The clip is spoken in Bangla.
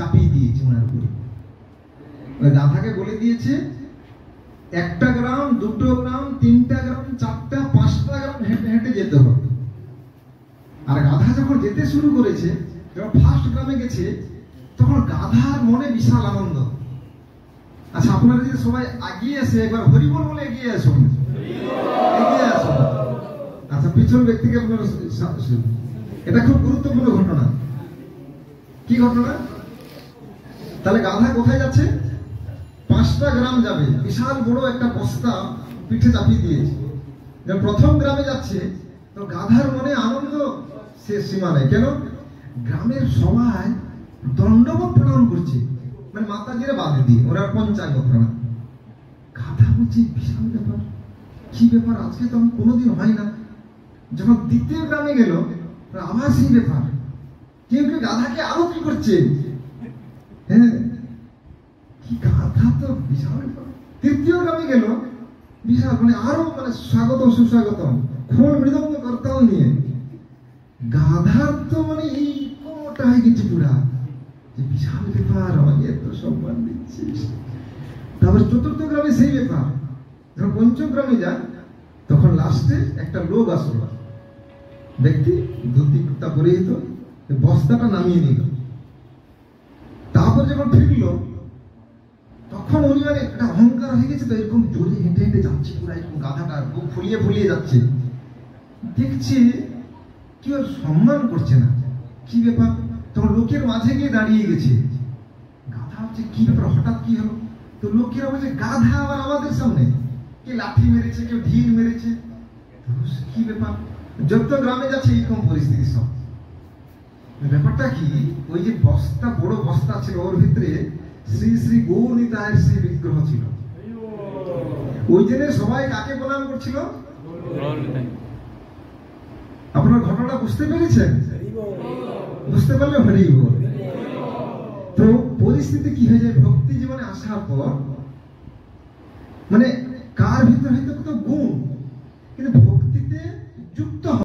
চাপিয়ে দিয়েছে ওনার উপরে। ওই গাধাকে বলে দিয়েছে 1টা গ্রাম, 2টো গ্রাম, 3টা গ্রাম, 4টা, 5টা গ্রাম হেঁটে হেঁটে যেতে হবে। আর গাধা যখন যেতে শুরু করেছে, যখন ফার্স্ট গ্রামে গেছে, তখন গাধার মনে বিশাল আনন্দ। আচ্ছা, আপনারা যদি সবাই এগিয়ে এসে একবার হরিবল বলে এগিয়ে আসুন, এগিয়ে আসুন। আচ্ছা, পিছন ব্যক্তিকে আপনারা, এটা খুব গুরুত্বপূর্ণ ঘটনা। কি ঘটনা? তাহলে গাধা কোথায় যাচ্ছে? 5টা গ্রাম যাবে, বিশাল বড় একটা বস্তা পিঠে চাপিয়ে দিয়েছে। যখন প্রথম গ্রামে যাচ্ছে, তো গাধার মনে আনন্দ শেষ সীমা নেই। কেন? গ্রামের সবাই দণ্ডবত প্রণাম করছে, মানে মাতাজিরে বাদ দিয়ে, ওরা পঞ্চাঙ্গ প্রণাম। গাধা বলছে বিশাল ব্যাপার, কি ব্যাপার, আজকে তো আমি কোনোদিন হয় না। যখন দ্বিতীয় গ্রামে গেল, আবার সেই ব্যাপার, কেউ কেউ গাধাকে আরো কি করছে, হ্যাঁ, কি গাধা তো বিশাল ব্যাপার। তৃতীয় গ্রামে গেল, বিশাল, মানে আরো, মানে স্বাগত সুস্বাগতম, খোল মৃদঙ্গ করতাম নিয়ে। গাধার তো মানে এই কোটা হয়ে গেছে পুরা, যে বিশাল ব্যাপার, আমাকে এত সম্মান দিচ্ছিস। তারপর চতুর্থ গ্রামে সেই ব্যাপার। যখন পঞ্চম গ্রামে যায়, তখন লাস্টে একটা লোক আসলো, ব্যক্তি ধুতি কুর্তা পরিহিত, বস্তাটা নামিয়ে নিল। তারপর যখন ফিরলো, তখন উনি মানে একটা অহংকার হয়ে গেছে, তো এরকম জোরে হেঁটে হেঁটে যাচ্ছে, পুরো এরকম গাধাটা বুক ফুলিয়ে ফুলিয়ে যাচ্ছে। দেখছি কেউ সম্মান করছে না, কি ব্যাপার? তখন লোকের মাঝে গিয়ে দাঁড়িয়ে গেছে। গাধা হচ্ছে কি ব্যাপার, হঠাৎ কি হলো? তো লোকেরা বলছে গাধা আবার আমাদের সামনে, কে লাঠি মেরেছে, কেউ ঢিল মেরেছে, কি ব্যাপার? যত গ্রামে যাচ্ছে এরকম পরিস্থিতি সব। ব্যাপারটা কি, ওই যে বস্তা, বড় বস্তা ছিল, ওর ভিতরে শ্রী শ্রী গৌরনিতায়ের শ্রী বিগ্রহ ছিল। ওই জন্য সবাই কাকে প্রণাম করছিল? আপনার ঘটনাটা বুঝতে পেরেছেন? বুঝতে পারলে হরি বল। তো পরিস্থিতি কি হয়ে যায় ভক্তি জীবনে আসার পর, মানে কার ভিতরে হয়তো কত গুণ, কিন্তু ভক্তিতে যুক্ত